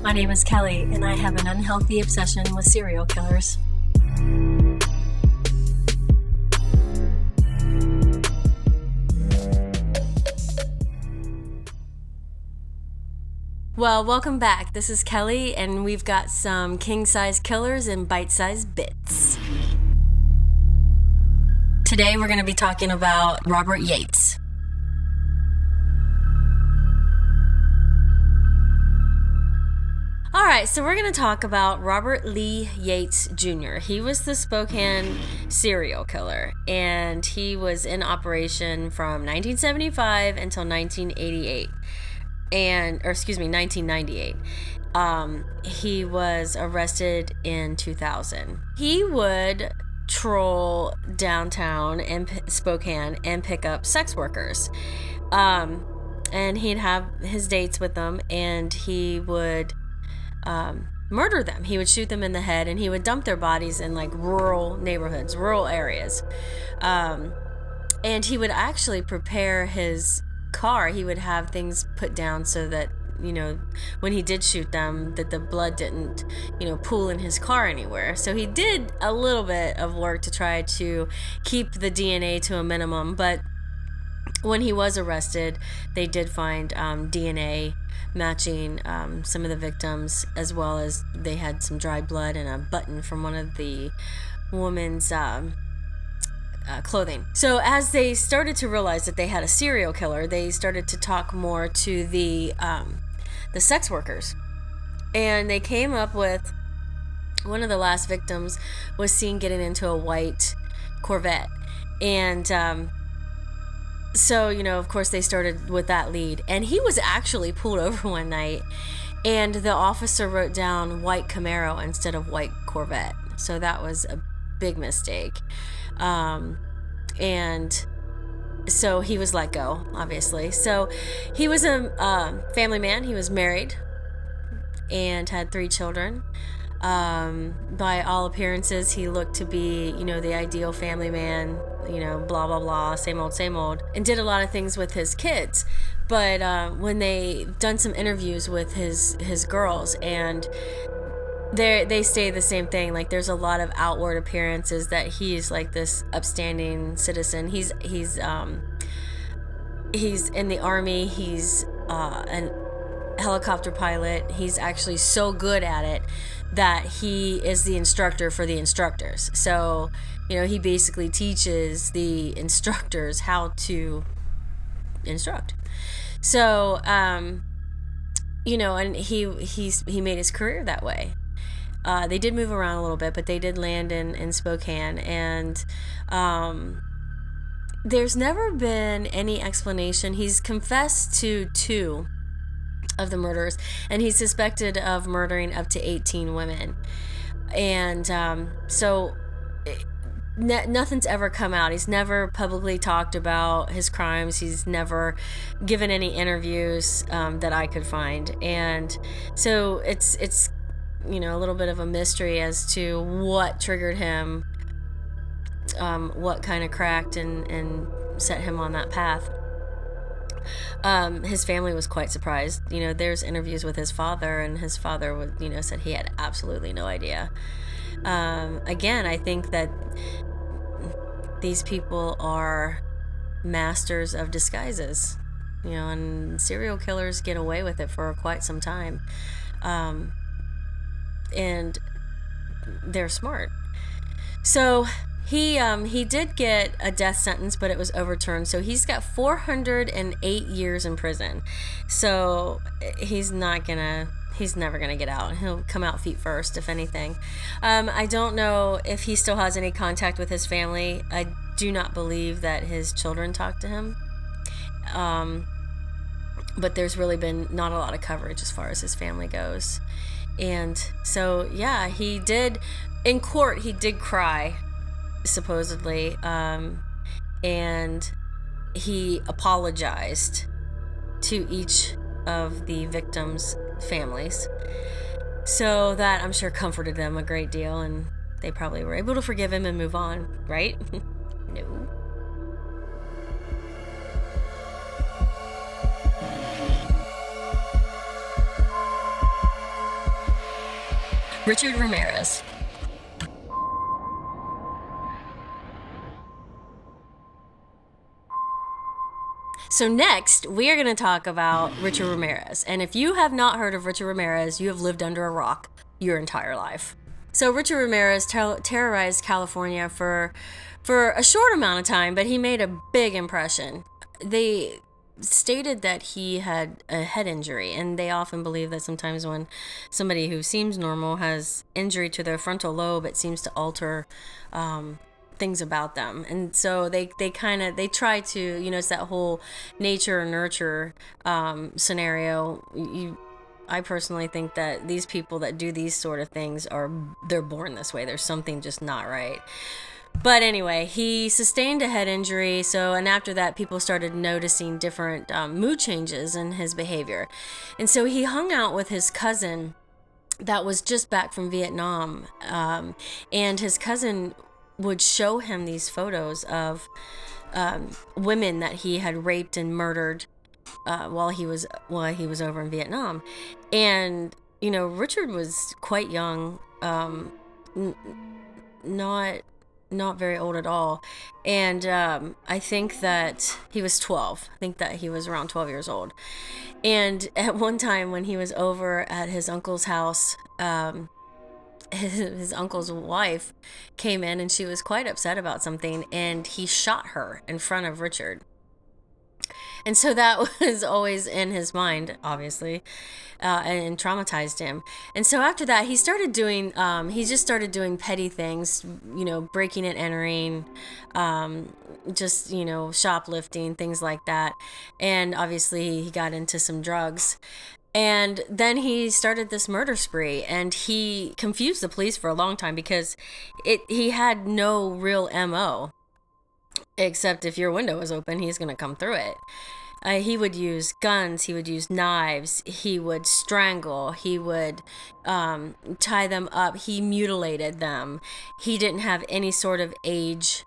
My name is Kelly, and I have an unhealthy obsession with serial killers. Well, welcome back. This is Kelly, and we've got some king-size killers in bite-sized bits. Today we're going to be talking about Robert Yates. All right, so we're going to talk about Robert Lee Yates Jr. He was the Spokane serial killer, and he was in operation from 1975 until 1988. 1998. He was arrested in 2000. He would troll downtown in Spokane and pick up sex workers. And he'd have his dates with them, and he would murder them. He would shoot them in the head, and he would dump their bodies in like rural neighborhoods, rural areas. And he would actually prepare his car. He would have things put down so that, when he did shoot them, that the blood didn't, pool in his car anywhere. So he did a little bit of work to try to keep the DNA to a minimum. But when he was arrested, they did find DNA matching some of the victims, as well as they had some dried blood and a button from one of the woman's clothing. So as they started to realize that they had a serial killer, they started to talk more to the sex workers, and they came up with one of the last victims was seen getting into a white Corvette, and so of course they started with that lead, and he was actually pulled over one night, and the officer wrote down white Camaro instead of white Corvette, so that was a big mistake. And so he was let go, obviously. So he was a family man. He was married and had 3 children. By all appearances, he looked to be, the ideal family man, blah, blah, blah, same old, and did a lot of things with his kids. But when they done some interviews with his girls, and they say the same thing. Like, there's a lot of outward appearances that he's like this upstanding citizen. He's in the Army. He's an helicopter pilot. He's actually so good at it that he is the instructor for the instructors. So, he basically teaches the instructors how to instruct. So, and he made his career that way. They did move around a little bit, but they did land in Spokane, and there's never been any explanation. He's confessed to 2 of the murders, and he's suspected of murdering up to 18 women. And so nothing's ever come out. He's never publicly talked about his crimes. He's never given any interviews that I could find. And so it's a little bit of a mystery as to what triggered him, what kind of cracked and set him on that path. His family was quite surprised. There's interviews with his father, and his father was, said he had absolutely no idea. Again, I think that these people are masters of disguises, and serial killers get away with it for quite some time. And they're smart. So he did get a death sentence, but it was overturned. So he's got 408 years in prison. So he's never gonna get out. He'll come out feet first, if anything. I don't know if he still has any contact with his family. I do not believe that his children talk to him. But there's really been not a lot of coverage as far as his family goes. And so, yeah, he did, in court, he did cry, supposedly, and he apologized to each of the victims' families. So that, I'm sure, comforted them a great deal, and they probably were able to forgive him and move on, right? No. Richard Ramirez. So next, we are going to talk about Richard Ramirez. And if you have not heard of Richard Ramirez, you have lived under a rock your entire life. So Richard Ramirez terrorized California for a short amount of time, but he made a big impression. They stated that he had a head injury, and they often believe that sometimes when somebody who seems normal has injury to their frontal lobe, it seems to alter things about them. And so they try to, it's that whole nature or nurture scenario. I personally think that these people that do these sort of things they're born this way. There's something just not right. But anyway, he sustained a head injury. And after that, people started noticing different mood changes in his behavior. And so he hung out with his cousin that was just back from Vietnam. And his cousin would show him these photos of women that he had raped and murdered while he was over in Vietnam. And Richard was quite young, not very old at all. And I think that he was 12. I think that he was around 12 years old. And at one time when he was over at his uncle's house, his uncle's wife came in and she was quite upset about something, and he shot her in front of Richard. And so that was always in his mind, obviously, and traumatized him. And so after that, he just started doing petty things, breaking and entering, just, shoplifting, things like that. And obviously he got into some drugs. And then he started this murder spree, and he confused the police for a long time because he had no real MO. Except if your window was open, he's going to come through it. He would use guns, he would use knives, he would strangle, he would tie them up, he mutilated them. He didn't have any sort of age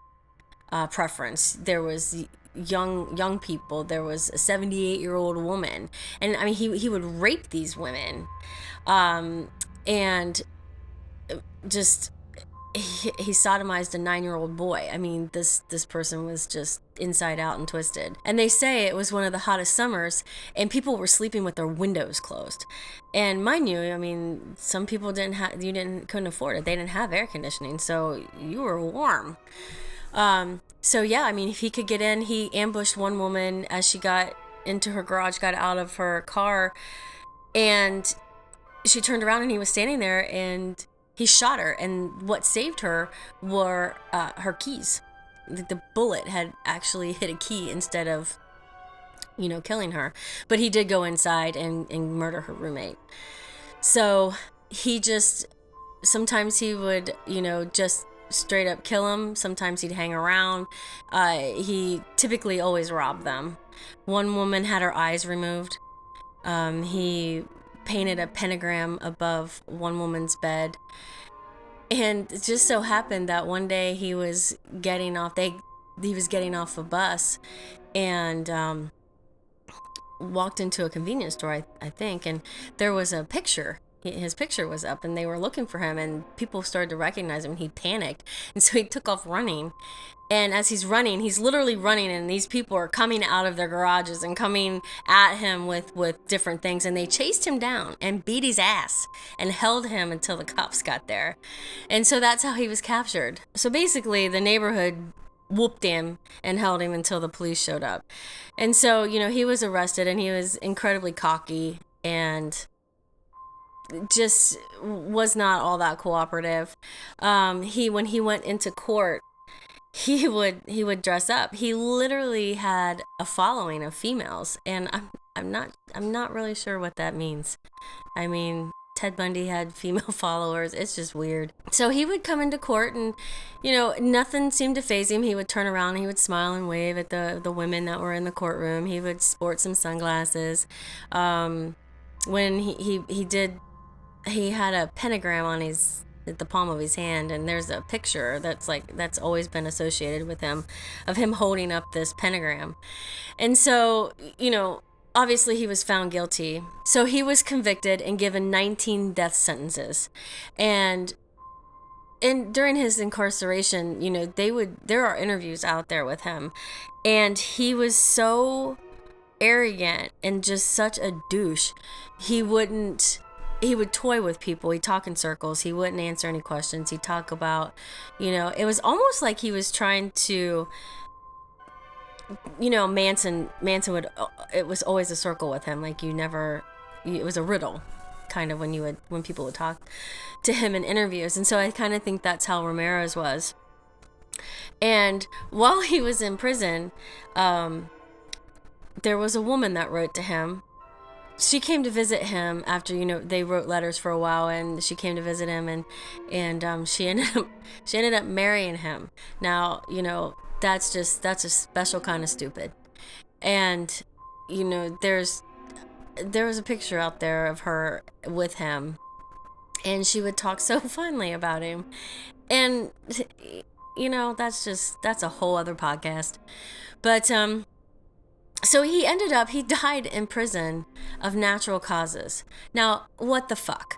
preference. There was young people, there was a 78-year-old woman, and I mean he would rape these women, and just he sodomized a 9-year-old boy. I mean, this person was just inside out and twisted. And they say it was one of the hottest summers, and people were sleeping with their windows closed. And mind you, I mean, some people couldn't afford it. They didn't have air conditioning, so you were warm. So yeah, I mean, if he could get in, he ambushed one woman as she got into her garage, got out of her car, and she turned around and he was standing there, and he shot her. And what saved her were her keys. The bullet had actually hit a key instead of, killing her. But he did go inside and murder her roommate. So sometimes he would, just straight up kill him. Sometimes he'd hang around. He typically always robbed them. One woman had her eyes removed. He painted a pentagram above one woman's bed. And it just so happened that one day he was getting off a bus and walked into a convenience store, I think, and there was a picture. His picture was up, and they were looking for him, and people started to recognize him, and he panicked, and so he took off running. And as he's running, he's literally running, and these people are coming out of their garages and coming at him with different things, and they chased him down and beat his ass and held him until the cops got there. And so that's how he was captured. So basically, the neighborhood whooped him and held him until the police showed up. And so, he was arrested, and he was incredibly cocky and just was not all that cooperative. When he went into court, he would dress up. He literally had a following of females, and I'm not really sure what that means. I mean, Ted Bundy had female followers. It's just weird. So he would come into court, and nothing seemed to faze him. He would turn around and he would smile and wave at the women that were in the courtroom. He would sport some sunglasses. When he had a pentagram on the palm of his hand, and there's a picture that's always been associated with him, of him holding up this pentagram. And so, obviously he was found guilty. So he was convicted and given 19 death sentences. And during his incarceration, there are interviews out there with him, and he was so arrogant and just such a douche. He would toy with people. He'd talk in circles. He wouldn't answer any questions. He'd talk about, it was almost like he was trying to, Manson would, it was always a circle with him. Like it was a riddle kind of when people would talk to him in interviews. And so I kind of think that's how Ramirez was. And while he was in prison, there was a woman that wrote to him. She came to visit him after, they wrote letters for a while, and she came to visit him, and she ended up marrying him. Now, that's a special kind of stupid. And, there was a picture out there of her with him, and she would talk so fondly about him. And, that's a whole other podcast. But, so he died in prison of natural causes. Now, what the fuck?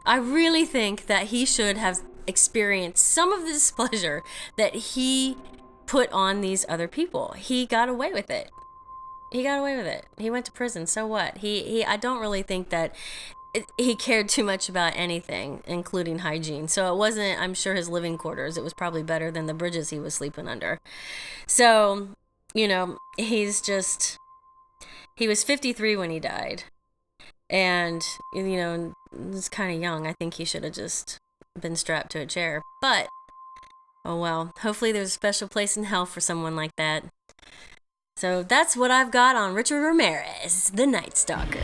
I really think that he should have experienced some of the displeasure that he put on these other people. He got away with it. He went to prison. So what? I don't really think that he cared too much about anything, including hygiene. So it wasn't, I'm sure, his living quarters. It was probably better than the bridges he was sleeping under. So, he was 53 when he died. And, was kind of young. I think he should have just been strapped to a chair. But, oh well. Hopefully there's a special place in hell for someone like that. So that's what I've got on Richard Ramirez, the Night Stalker.